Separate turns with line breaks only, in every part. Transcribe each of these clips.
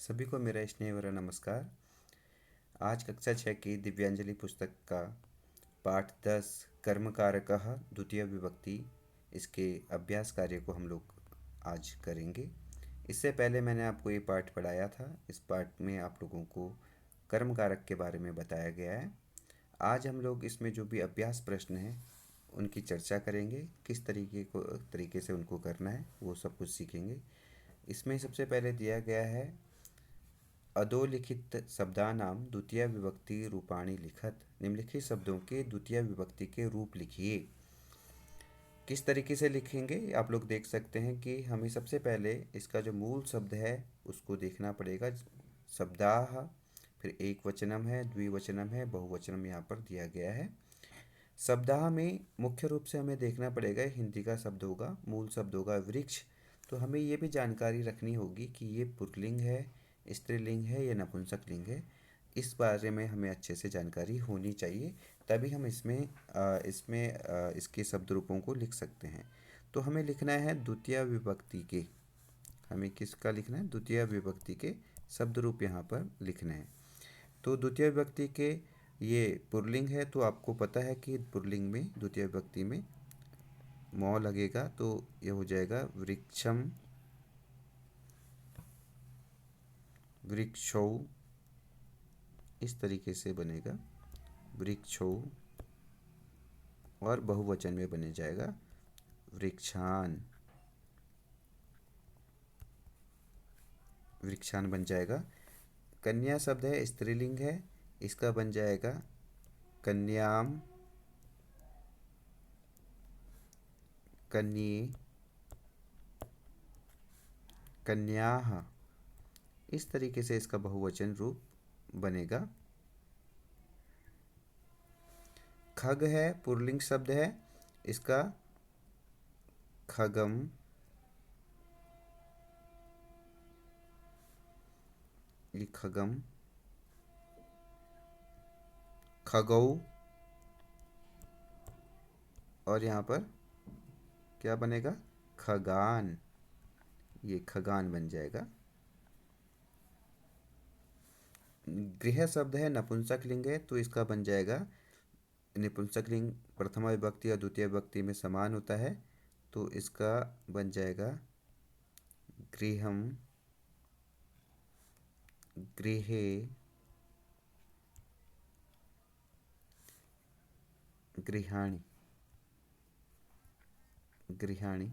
सभी को मेरा स्नेह भरा नमस्कार। आज कक्षा 6 की दिव्यांजलि पुस्तक का पाठ 10 कर्मकारकः द्वितीय विभक्ति, इसके अभ्यास कार्य को हम लोग आज करेंगे। इससे पहले मैंने आपको ये पाठ पढ़ाया था। इस पाठ में आप लोगों को कर्मकारक के बारे में बताया गया है। आज हम लोग इसमें जो भी अभ्यास प्रश्न हैं उनकी चर्चा करेंगे, किस तरीके से उनको करना है वो सब कुछ सीखेंगे। इसमें सबसे पहले दिया गया है अधोलिखित शब्दानां द्वितीय विभक्ति रूपाणि लिखत। निम्नलिखित शब्दों के द्वितीय विभक्ति के रूप लिखिए। किस तरीके से लिखेंगे आप लोग देख सकते हैं कि हमें सबसे पहले इसका जो मूल शब्द है उसको देखना पड़ेगा। शब्दाः, फिर एक वचनम है, द्विवचनम है, बहुवचनम यहाँ पर दिया गया है। शब्दाः में मुख्य रूप से हमें देखना पड़ेगा, हिंदी का शब्द होगा, मूल शब्द होगा वृक्ष। तो हमें ये भी जानकारी रखनी होगी कि ये पुल्लिंग है, स्त्रीलिंग है या नपुंसकलिंग है। इस बारे में हमें अच्छे से जानकारी होनी चाहिए, तभी हम इसके शब्द रूपों को लिख सकते हैं। तो हमें लिखना है द्वितीय विभक्ति के, हमें किसका लिखना है? द्वितीय विभक्ति के शब्द रूप यहाँ पर लिखने हैं। तो द्वितीय विभक्ति के ये पुल्लिंग है, तो आपको पता है कि पुल्लिंग में द्वितीय विभक्ति में मौ लगेगा, तो ये हो जाएगा वृक्षम, वृक्षौ, इस तरीके से बनेगा वृक्षौ। और बहुवचन में बने जाएगा वृक्षान, वृक्षान बन जाएगा। कन्या शब्द है, स्त्रीलिंग है, इसका बन जाएगा कन्याम, कन्ये, कन्याः, इस तरीके से इसका बहुवचन रूप बनेगा। खग है, पुल्लिंग शब्द है, इसका खगम, ये खगम, खगौ, और यहाँ पर क्या बनेगा? खगान, ये खगान बन जाएगा। गृह शब्द है, नपुंसक लिंग है, तो इसका बन जाएगा, नपुंसक लिंग प्रथमा विभक्ति और द्वितीय विभक्ति में समान होता है, तो इसका बन जाएगा गृहम, गृहे, गृहाणि, गृहाणि।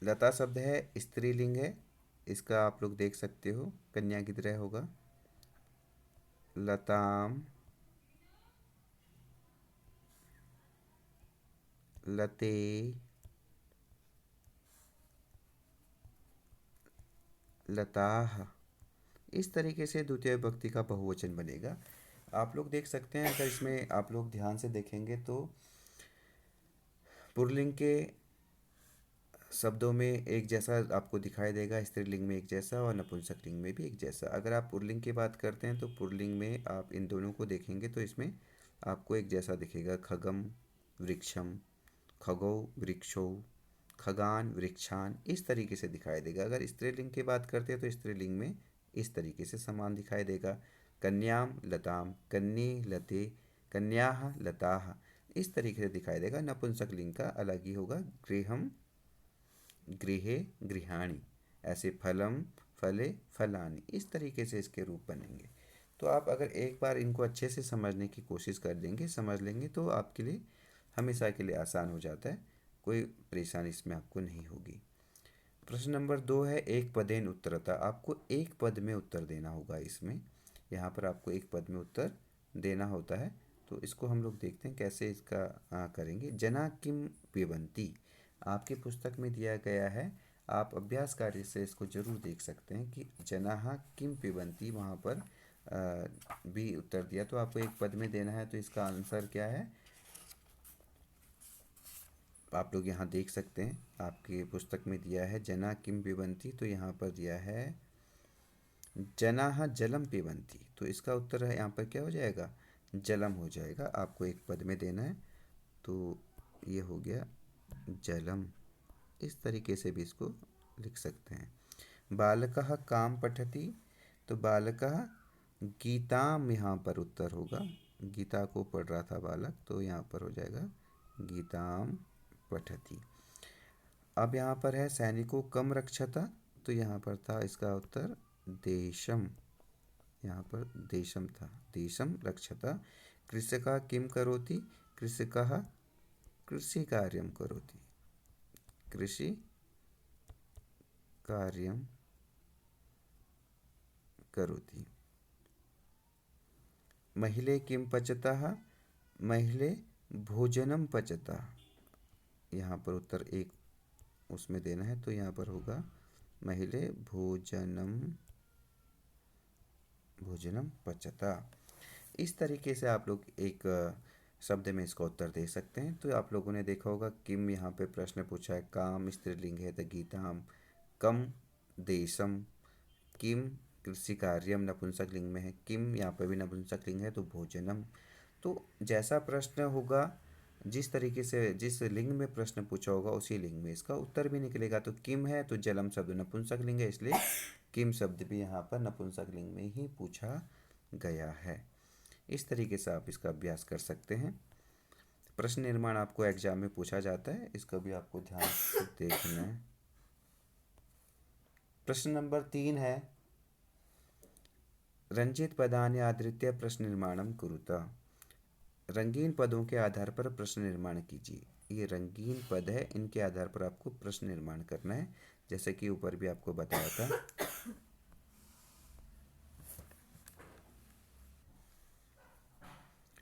लता शब्द है, स्त्रीलिंग है, इसका आप लोग देख सकते हो कन्या की तरह होगा, लताम, लते, लताः, इस तरीके से द्वितीय विभक्ति का बहुवचन बनेगा। आप लोग देख सकते हैं, अगर इसमें आप लोग ध्यान से देखेंगे तो पुल्लिंग के शब्दों में एक जैसा आपको दिखाई देगा, स्त्रीलिंग में एक जैसा और नपुंसकलिंग में भी एक जैसा। अगर आप पुल्लिंग की बात करते हैं तो पुल्लिंग में आप इन दोनों को देखेंगे तो इसमें आपको एक जैसा दिखेगा, खगम, वृक्षम, खगौ, वृक्षौ, खगान, वृक्षान, इस तरीके से दिखाई देगा। अगर स्त्रीलिंग की बात करते हैं तो स्त्रीलिंग में इस तरीके से समान दिखाई देगा, कन्याम, लताम, कन्ये, लते, कन्याः, लताः, इस तरीके से दिखाई देगा। नपुंसकलिंग का अलग ही होगा, गृहम, गृहे, गृहाणि, ऐसे फलम, फले, फलानि, इस तरीके से इसके रूप बनेंगे। तो आप अगर एक बार इनको अच्छे से समझने की कोशिश कर देंगे, समझ लेंगे, तो आपके लिए हमेशा के लिए आसान हो जाता है, कोई परेशानी इसमें आपको नहीं होगी। प्रश्न नंबर 2 है एक पदेन उत्तरता। आपको एक पद में उत्तर देना होगा। इसमें यहाँ पर आपको एक पद में उत्तर देना होता है, तो इसको हम लोग देखते हैं कैसे इसका करेंगे। जना किम पिबंती, आपकी पुस्तक में दिया गया है, आप अभ्यास कार्य से इसको जरूर देख सकते हैं कि जनाः किम पिबंती, वहाँ पर भी उत्तर दिया, तो आपको एक पद में देना है, तो इसका आंसर क्या है आप लोग यहाँ देख सकते हैं। आपकी पुस्तक में दिया है जना किम पिबंती, तो यहाँ पर दिया है जनाः जलम पिबंती, तो इसका उत्तर है यहाँ पर क्या हो जाएगा? जलम हो जाएगा। आपको एक पद में देना है, तो ये हो गया जलम। इस तरीके से भी इसको लिख सकते हैं। बालकः कां पठति, तो बालकः गीताम यहाँ पर उत्तर होगा। गीता को पढ़ रहा था बालक, तो यहाँ पर हो जाएगा गीताम पठति। अब यहाँ पर है सैनिको कम रक्षता, तो यहाँ पर था इसका उत्तर देशम। यहाँ पर देशम था, देशम रक्षता। कृषकः किम करोति, कृषकः कृषि कार्यम करोति, कृषि कार्यम करोति। महिले किम पचतः, महिले भोजनम पचतः। यहाँ पर उत्तर एक उसमें देना है, तो यहाँ पर होगा महिले भोजनम पचता। इस तरीके से आप लोग एक शब्द में इसका उत्तर दे सकते हैं। तो आप लोगों ने देखा होगा किम यहाँ पे प्रश्न पूछा है, काम स्त्रीलिंग है तो गीताम, कम देशम, किम कृषि कार्यम नपुंसक लिंग में है, किम यहाँ पर भी नपुंसक लिंग है तो भोजनम। तो जैसा प्रश्न होगा, जिस तरीके से जिस लिंग में प्रश्न पूछा होगा उसी लिंग में इसका उत्तर भी निकलेगा। तो किम है तो जलम शब्द नपुंसक लिंग है, इसलिए किम शब्द भी यहाँ पर नपुंसक लिंग में ही पूछा गया है। इस तरीके से आप इसका अभ्यास कर सकते हैं। प्रश्न निर्माण आपको एग्जाम में पूछा जाता है, इसका भी आपको ध्यान से देखना है। प्रश्न नंबर 3 है, रंजित पदानि आधृत्य प्रश्न निर्माणम कुरुता। रंगीन पदों के आधार पर प्रश्न निर्माण कीजिए। ये रंगीन पद है, इनके आधार पर आपको प्रश्न निर्माण करना है, जैसे कि ऊपर भी आपको बताया था।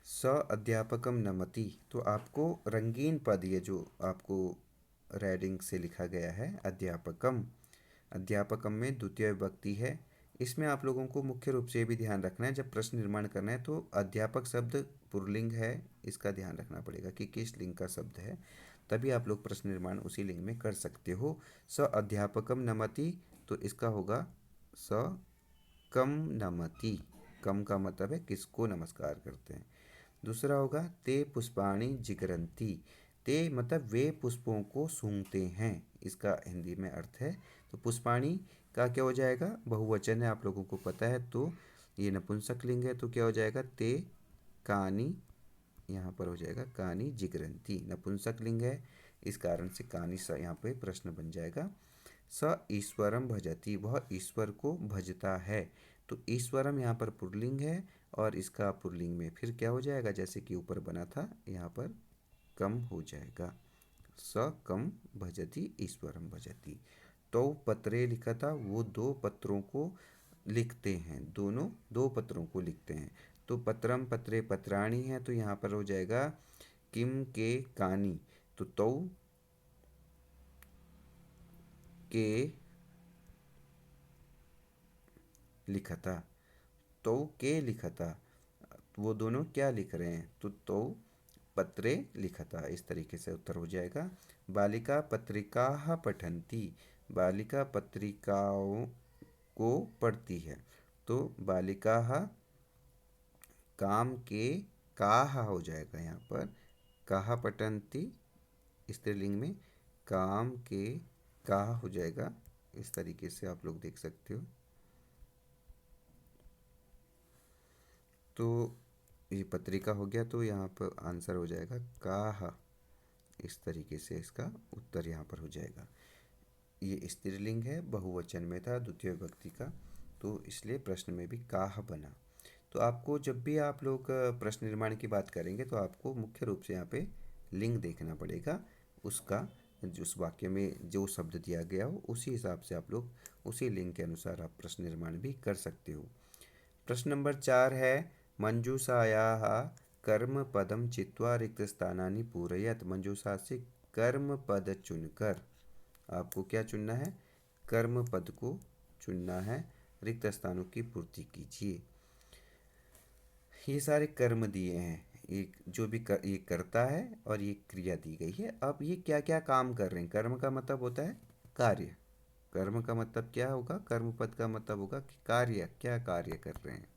स अध्यापकम नमति, तो आपको रंगीन पद, ये जो आपको रेडिंग से लिखा गया है अध्यापकम, अध्यापकम में द्वितीय विभक्ति है। इसमें आप लोगों को मुख्य रूप से ये भी ध्यान रखना है, जब प्रश्न निर्माण करना है तो अध्यापक शब्द पुल्लिंग है, इसका ध्यान रखना पड़ेगा कि किस लिंग का शब्द है, तभी आप लोग प्रश्न निर्माण उसी लिंग में कर सकते हो। स अध्यापकम नमति, तो इसका होगा स कम नमति। कम का मतलब है किसको नमस्कार करते हैं। दूसरा होगा ते पुष्पाणि जिगरंती, ते मतलब वे पुष्पों को सूंघते हैं, इसका हिंदी में अर्थ है। तो पुष्पाणि का क्या हो जाएगा, बहुवचन है आप लोगों को पता है, तो ये नपुंसक लिंग है, तो क्या हो जाएगा ते कानी, यहाँ पर हो जाएगा कानी जिगरंती, नपुंसक लिंग है, इस कारण से कानी स यहाँ पे प्रश्न बन जाएगा। स ईश्वरम भजती, वह ईश्वर को भजता है, तो ईश्वरम यहाँ पर पुल्लिंग है और इसका पुल्लिंग में फिर क्या हो जाएगा, जैसे कि ऊपर बना था यहाँ पर कम हो जाएगा, स कम भजती ईश्वरम भजती। तो पत्रे लिखा था, वो दो पत्रों को लिखते हैं, दोनों दो पत्रों को लिखते हैं। तो पत्रम पत्रे पत्राणी है, तो यहाँ पर हो जाएगा किम के कानी, तो के लिखता, तो के लिखता, वो दोनों क्या लिख रहे हैं, तो पत्रे लिखता, इस तरीके से उत्तर हो जाएगा। बालिका पत्रिकाः पठन्ति, बालिका पत्रिकाओं को पढ़ती है, तो बालिकाः काम के काः हो जाएगा, यहाँ पर काः पठन्ति स्त्रीलिंग में, काम के काः हो जाएगा, इस तरीके से आप लोग देख सकते हो। तो ये पत्रिका हो गया, तो यहाँ पर आंसर हो जाएगा काह, इस तरीके से इसका उत्तर यहाँ पर हो जाएगा। ये स्त्रीलिंग है, बहुवचन में था द्वितीय विभक्ति का, तो इसलिए प्रश्न में भी काह बना। तो आपको जब भी आप लोग प्रश्न निर्माण की बात करेंगे तो आपको मुख्य रूप से यहाँ पे लिंग देखना पड़ेगा, उसका उस वाक्य में जो शब्द दिया गया हो उसी हिसाब से आप लोग उसी लिंग के अनुसार आप प्रश्न निर्माण भी कर सकते हो। प्रश्न नंबर 4 है, मंजूषायाः कर्म पदम चित्वा रिक्त स्थानानि पूरयत। मंजूषा से कर्म पद चुनकर आपको क्या चुनना है, कर्म पद को चुनना है, रिक्त स्थानों की पूर्ति कीजिए। ये सारे कर्म दिए हैं, एक जो भी ये करता है और ये क्रिया दी गई है। अब ये क्या क्या काम कर रहे हैं, कर्म का मतलब होता है कार्य, कर्म का मतलब क्या होगा, कर्म पद का मतलब होगा कि कार्य, क्या कार्य कर रहे हैं,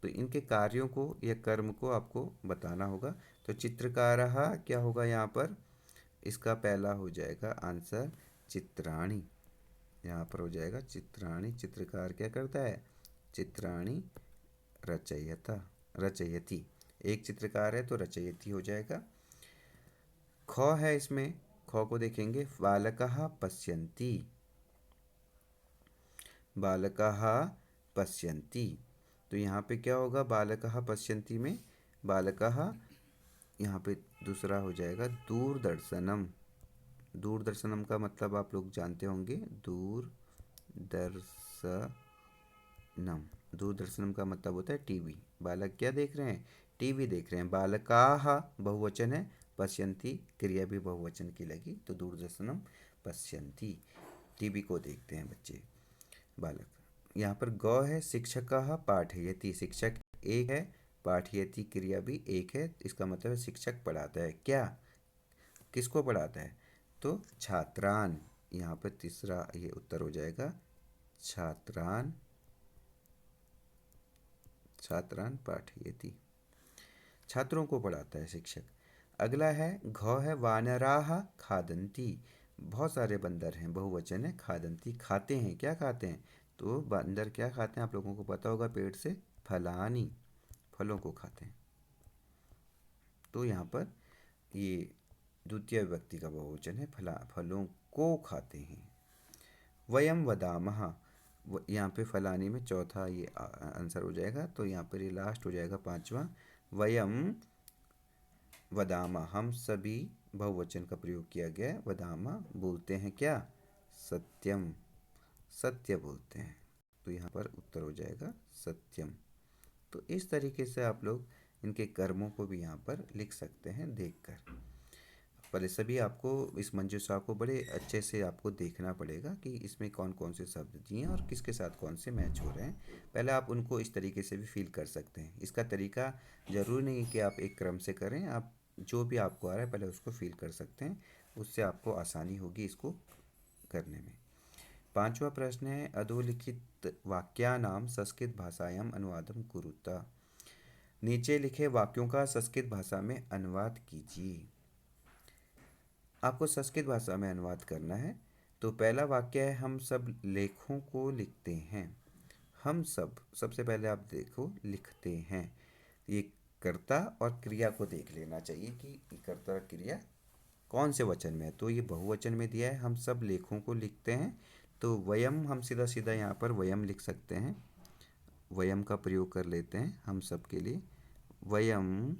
तो इनके कार्यों को या कर्म को आपको बताना होगा। तो चित्रकारः क्या होगा यहाँ पर, इसका पहला हो जाएगा आंसर चित्राणि। यहाँ पर हो जाएगा चित्राणि। चित्रकार क्या करता है? चित्राणि रचयता रचयति। एक चित्रकार है तो रचयति हो जाएगा। ख है इसमें, ख को देखेंगे, बालकः पश्यन्ति। बालकः पश्यन्ति, तो यहाँ पे क्या होगा? बालकः पश्यन्ति में बालकः, यहाँ पे दूसरा हो जाएगा दूरदर्शनम। दूरदर्शनम का मतलब आप लोग जानते होंगे, दूरदर्शनम। दूरदर्शनम का मतलब होता है टीवी। बालक क्या देख रहे हैं? टीवी देख रहे हैं। बालकाः बहुवचन है, पश्यन्ति क्रिया भी बहुवचन की लगी, तो दूरदर्शनम पश्यन्ति, टीवी को देखते हैं बच्चे, बालक। यहाँ पर ग है, शिक्षकः पाठयति। शिक्षक एक है, पाठयति क्रिया भी एक है, इसका मतलब है शिक्षक पढ़ाता है। क्या? किसको पढ़ाता है? तो छात्रान। यहाँ पर तीसरा ये उत्तर हो जाएगा, छात्रान। छात्रान पाठयति, छात्रों को पढ़ाता है शिक्षक। अगला है घ है, वानराः खादन्ति। बहुत सारे बंदर हैं, बहुवचन है, खादन्ति खाते हैं। क्या खाते हैं? तो बंदर क्या खाते हैं? आप लोगों को पता होगा, पेड़ से फलानी, फलों को खाते हैं। तो यहाँ पर ये द्वितीय विभक्ति का बहुवचन है, फलों को खाते हैं। वयम वदामः, यहाँ पे फलानी में चौथा ये आंसर हो जाएगा, तो यहाँ पर ये लास्ट हो जाएगा पांचवा। वयम वदामा, हम सभी, बहुवचन का प्रयोग किया गया है। वदामा बोलते हैं क्या? सत्यम, सत्य बोलते हैं। तो यहाँ पर उत्तर हो जाएगा सत्यम। तो इस तरीके से आप लोग इनके कर्मों को भी यहाँ पर लिख सकते हैं देखकर। पर सभी आपको इस मंजूषा को बड़े अच्छे से आपको देखना पड़ेगा कि इसमें कौन कौन से शब्द दिए हैं और किसके साथ कौन से मैच हो रहे हैं। पहले आप उनको इस तरीके से भी फील कर सकते हैं। इसका तरीका ज़रूरी नहीं कि आप एक क्रम से करें, आप जो भी आपको आ रहा है पहले उसको फील कर सकते हैं, उससे आपको आसानी होगी इसको करने में। पांचवा प्रश्न है, अधोलिखित वाक्यानाम संस्कृत भाषायाम अनुवादम कुरुता। नीचे लिखे वाक्यों का संस्कृत भाषा में अनुवाद कीजिए। आपको संस्कृत भाषा में अनुवाद करना है। तो पहला वाक्य है, हम सब लेखों को लिखते हैं। हम सब, सबसे पहले आप देखो, लिखते हैं। ये कर्ता और क्रिया को देख लेना चाहिए कि कर्ता और क्रिया कौन से वचन में है। तो ये बहुवचन में दिया है, हम सब लेखों को लिखते हैं। तो वयम, हम सीधा सीधा यहाँ पर वयम लिख सकते हैं। वयम का प्रयोग कर लेते हैं हम सब के लिए। वयम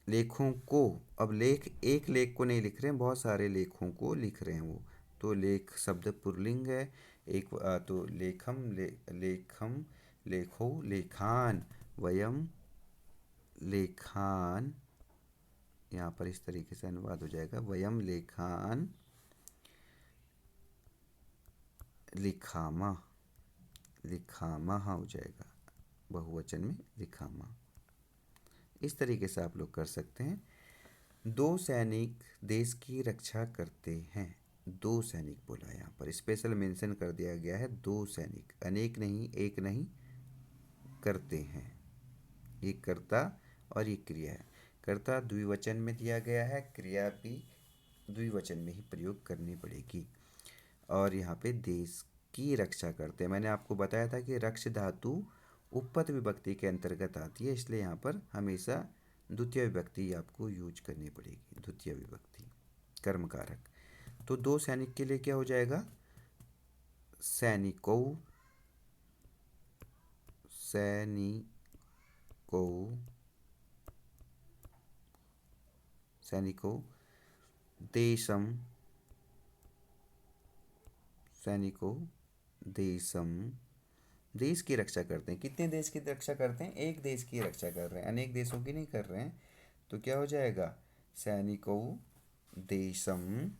लेखों को, अब लेख, एक लेख को नहीं लिख रहे हैं, बहुत सारे लेखों को लिख रहे हैं वो। तो लेख शब्द पुल्लिंग है। एक तो लेखम, लेखम, लेखो, लेखान, वयम लेखान। यहाँ पर इस तरीके से अनुवाद हो जाएगा, वयम लेखान लिखामा। लिखामा हो जाएगा बहुवचन में, लिखामा। इस तरीके से आप लोग कर सकते हैं। दो सैनिक देश की रक्षा करते हैं। दो सैनिक बोला, यहाँ पर स्पेशल मेंशन कर दिया गया है, दो सैनिक, अनेक नहीं, एक नहीं, करते हैं। ये कर्ता और ये क्रिया है। कर्ता द्विवचन में दिया गया है, क्रिया भी द्विवचन में ही प्रयोग करनी पड़ेगी। और यहाँ पे देश की रक्षा करते हैं। मैंने आपको बताया था कि रक्ष धातु उपपद विभक्ति के अंतर्गत आती है, इसलिए यहाँ पर हमेशा द्वितीय विभक्ति आपको यूज करनी पड़ेगी। द्वितीय विभक्ति कर्म कारक। तो दो सैनिक के लिए क्या हो जाएगा? सैनिकों, सैनिकों, सैनिकों, देशम, सैनिकों, देशम, देश की रक्षा करते हैं। कितने देश की रक्षा करते हैं? एक देश की रक्षा कर रहे हैं, अनेक देशों की नहीं कर रहे हैं। तो क्या हो जाएगा? सैनिकों देशम।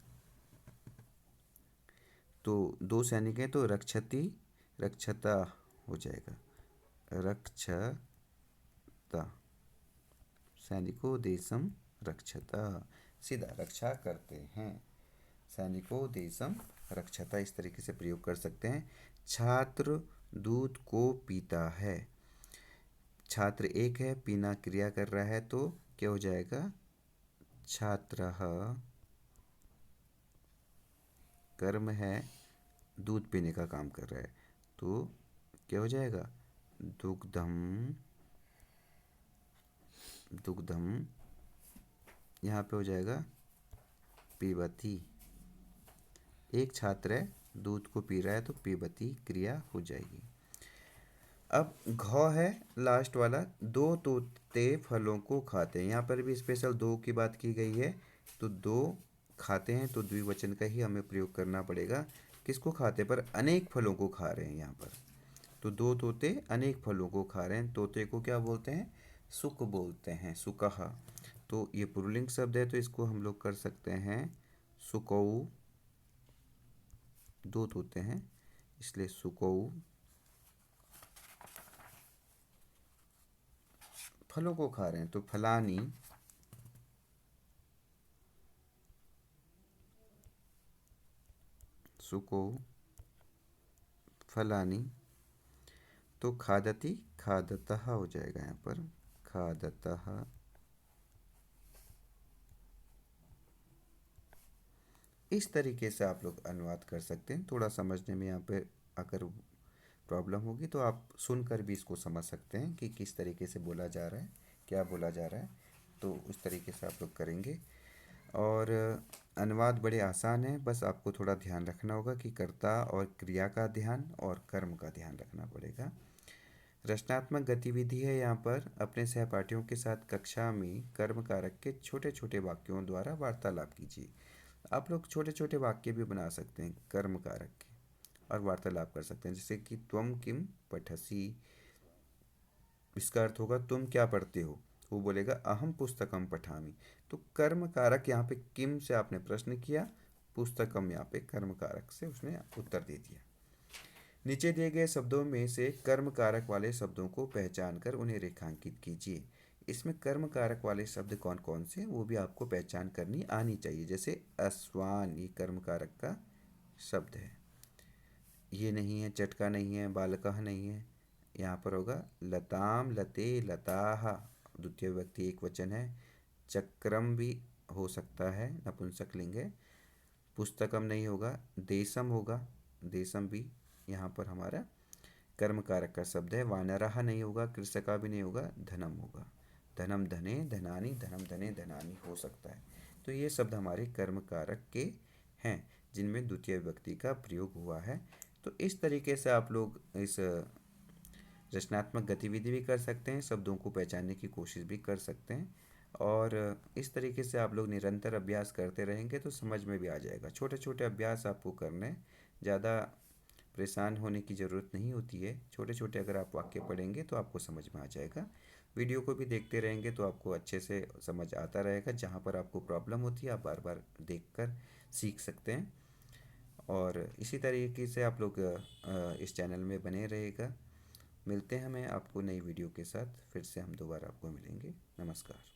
तो दो सैनिक हैं तो रक्षति, रक्षता हो जाएगा, रक्षता। सैनिकों देशम रक्षता, सीधा रक्षा करते हैं। सैनिकों देशम रक्षता, इस तरीके से प्रयोग कर सकते हैं। छात्र दूध को पीता है। छात्र एक है, पीना क्रिया कर रहा है, तो क्या हो जाएगा? छात्रः, कर्म है दूध पीने का काम कर रहा है, तो क्या हो जाएगा? दुग्धम, दुग्धम यहाँ पे हो जाएगा पीबती। एक छात्र है, दूध को पी रहा है, तो पीबती क्रिया हो जाएगी। अब घ है लास्ट वाला, दो तोते फलों को खाते हैं। यहाँ पर भी स्पेशल दो की बात की गई है, तो दो खाते हैं तो द्विवचन का ही हमें प्रयोग करना पड़ेगा। किसको खाते पर? अनेक फलों को खा रहे हैं यहाँ पर। तो दो तोते अनेक फलों को खा रहे हैं, तोते को क्या बोलते हैं? सुक बोलते हैं, सुकह। तो ये पुल्लिंग शब्द है, तो इसको हम लोग कर सकते हैं सुकौ। दो तोते हैं इसलिए सुकौ फलों को खा रहे हैं, तो फलानी, सुको फलानी। तो खादती खादतः हो जाएगा यहाँ पर, खादतः। इस तरीके से आप लोग अनुवाद कर सकते हैं। थोड़ा समझने में यहाँ पे अगर प्रॉब्लम होगी तो आप सुनकर भी इसको समझ सकते हैं कि किस तरीके से बोला जा रहा है, क्या बोला जा रहा है। तो उस तरीके से आप लोग करेंगे। और अनुवाद बड़े आसान है, बस आपको थोड़ा ध्यान रखना होगा कि कर्ता और क्रिया का ध्यान और कर्म का ध्यान रखना पड़ेगा। रचनात्मक गतिविधि है यहाँ पर, अपने सहपाठियों के साथ कक्षा में कर्म कारक के छोटे छोटे वाक्यों द्वारा वार्तालाप कीजिए। आप लोग छोटे छोटे वाक्य भी बना सकते हैं कर्म कारक के और वार्तालाप कर सकते हैं, जैसे कि त्वम किम पठसी। इसका अर्थ होगा तुम क्या पढ़ते हो, वो बोलेगा अहम पुस्तकम पठामी। तो कर्म कारक यहाँ पे किम से आपने प्रश्न किया, पुस्तकम यहाँ पे कर्म कारक से उसने उत्तर दे दिया। नीचे दिए गए शब्दों में से कर्म कारक वाले शब्दों को पहचान कर उन्हें रेखांकित कीजिए। इसमें कर्म कारक वाले शब्द कौन कौन से हैं वो भी आपको पहचान करनी आनी चाहिए। जैसे अस्वान, ये कर्म कारक का शब्द है। ये नहीं है, चटका नहीं है, बालकः नहीं है। यहाँ पर होगा लताम लते लताहा, द्वितीय व्यक्ति एक वचन है। चक्रम भी हो सकता है, नपुंसकलिंग है। पुस्तकम नहीं होगा, देशम होगा, देशम भी यहाँ पर हमारा कर्म कारक का शब्द है। वानरहा नहीं होगा, कृषका भी नहीं होगा, धनम होगा। धनम धने धनानी, धनम धने धनानी हो सकता है। तो ये शब्द हमारे कर्म कारक के हैं जिनमें द्वितीय व्यक्ति का प्रयोग हुआ है। तो इस तरीके से आप लोग इस रचनात्मक गतिविधि भी कर सकते हैं, शब्दों को पहचानने की कोशिश भी कर सकते हैं। और इस तरीके से आप लोग निरंतर अभ्यास करते रहेंगे तो समझ में भी आ जाएगा। छोटे छोटे अभ्यास आपको करने हैं, ज़्यादा परेशान होने की ज़रूरत नहीं होती है। छोटे छोटे अगर आप वाक्य पढ़ेंगे तो आपको समझ में आ जाएगा। वीडियो को भी देखते रहेंगे तो आपको अच्छे से समझ आता रहेगा। जहाँ पर आपको प्रॉब्लम होती है आप बार बार देख कर सीख सकते हैं। और इसी तरीके से आप लोग इस चैनल में बने रहेगा। मिलते हैं हमें आपको नई वीडियो के साथ, फिर से हम दोबारा आपको मिलेंगे। नमस्कार।